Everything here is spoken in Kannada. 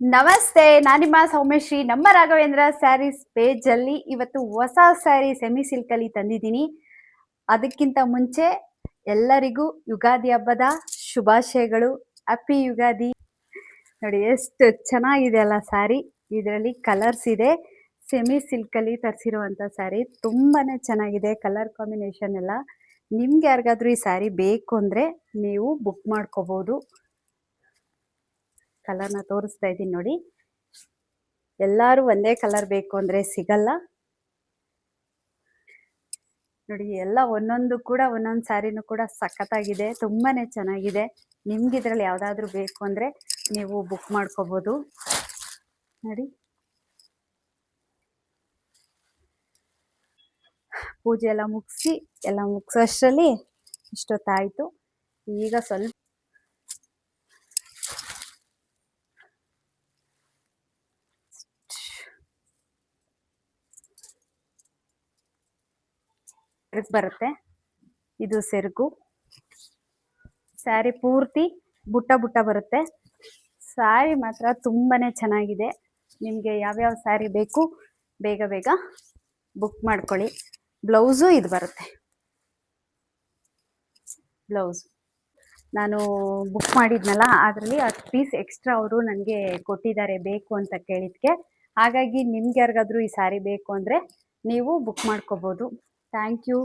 ನಮಸ್ತೆ, ನಾನು ನಿಮ್ಮ ಸೌಮ್ಯಶ್ರೀ. ನಮ್ಮ ರಾಘವೇಂದ್ರ ಸ್ಯಾರೀಸ್ ಪೇಜಲ್ಲಿ ಇವತ್ತು ಹೊಸ ಸ್ಯಾರಿ ಸೆಮಿ ಸಿಲ್ಕಲ್ಲಿ ತಂದಿದ್ದೀನಿ. ಅದಕ್ಕಿಂತ ಮುಂಚೆ ಎಲ್ಲರಿಗೂ ಯುಗಾದಿ ಹಬ್ಬದ ಶುಭಾಶಯಗಳು. ಹ್ಯಾಪಿ ಯುಗಾದಿ. ನೋಡಿ ಎಷ್ಟು ಚೆನ್ನಾಗಿದೆ ಅಲ್ಲ ಸ್ಯಾರಿ. ಇದರಲ್ಲಿ ಕಲರ್ಸ್ ಇದೆ. ಸೆಮಿ ಸಿಲ್ಕಲ್ಲಿ ತರಿಸಿರುವಂಥ ಸ್ಯಾರಿ ತುಂಬಾನೇ ಚೆನ್ನಾಗಿದೆ. ಕಲರ್ ಕಾಂಬಿನೇಷನ್ ಎಲ್ಲ. ನಿಮ್ಗೆ ಯಾರಿಗಾದ್ರೂ ಈ ಸ್ಯಾರಿ ಬೇಕು ಅಂದರೆ ನೀವು ಬುಕ್ ಮಾಡ್ಕೋಬೋದು. ಕಲರ್ನ ತೋರಿಸ್ತಾ ಇದ್ದೀನಿ ನೋಡಿ. ಎಲ್ಲರೂ ಒಂದೇ ಕಲರ್ ಬೇಕು ಅಂದರೆ ಸಿಗಲ್ಲ ನೋಡಿ. ಎಲ್ಲ ಒಂದೊಂದು ಕೂಡ ಒಂದೊಂದು ಸ್ಯಾರಿನೂ ಕೂಡ ಸಖತ್ತಾಗಿದೆ, ತುಂಬಾನೇ ಚೆನ್ನಾಗಿದೆ. ನಿಮ್ಗೆ ಇದರಲ್ಲಿ ಯಾವುದಾದ್ರೂ ಬೇಕು ಅಂದರೆ ನೀವು ಬುಕ್ ಮಾಡ್ಕೋಬೋದು ನೋಡಿ. ಪೂಜೆ ಎಲ್ಲ ಮುಗಿಸೋಷ್ಟರಲ್ಲಿ ಇಷ್ಟೊತ್ತಾಯಿತು. ಈಗ ಸ್ವಲ್ಪ ಬರುತ್ತೆ. ಇದು ಸೆರಗು. ಸ್ಯಾರಿ ಪೂರ್ತಿ ಬುಟ್ಟ ಬುಟ್ಟ ಬರುತ್ತೆ. ಸ್ಯಾರಿ ಮಾತ್ರ ತುಂಬಾನೇ ಚೆನ್ನಾಗಿದೆ. ನಿಮಗೆ ಯಾವ್ಯಾವ ಸ್ಯಾರಿ ಬೇಕು ಬೇಗ ಬೇಗ ಬುಕ್ ಮಾಡ್ಕೊಳ್ಳಿ. ಬ್ಲೌಸು ಇದು ಬರುತ್ತೆ. ಬ್ಲೌಸ್ ನಾನು ಬುಕ್ ಮಾಡಿದ್ನಲ್ಲ, ಅದರಲ್ಲಿ 10 ಪೀಸ್ ಎಕ್ಸ್ಟ್ರಾ ಅವರು ನನಗೆ ಕೊಟ್ಟಿದ್ದಾರೆ ಬೇಕು ಅಂತ ಕೇಳಿದ್ಕೆ. ಹಾಗಾಗಿ ನಿಮ್ಗೆ ಯಾರಿಗಾದ್ರೂ ಈ ಸ್ಯಾರಿ ಬೇಕು ಅಂದರೆ ನೀವು ಬುಕ್ ಮಾಡ್ಕೋಬೋದು. Thank you.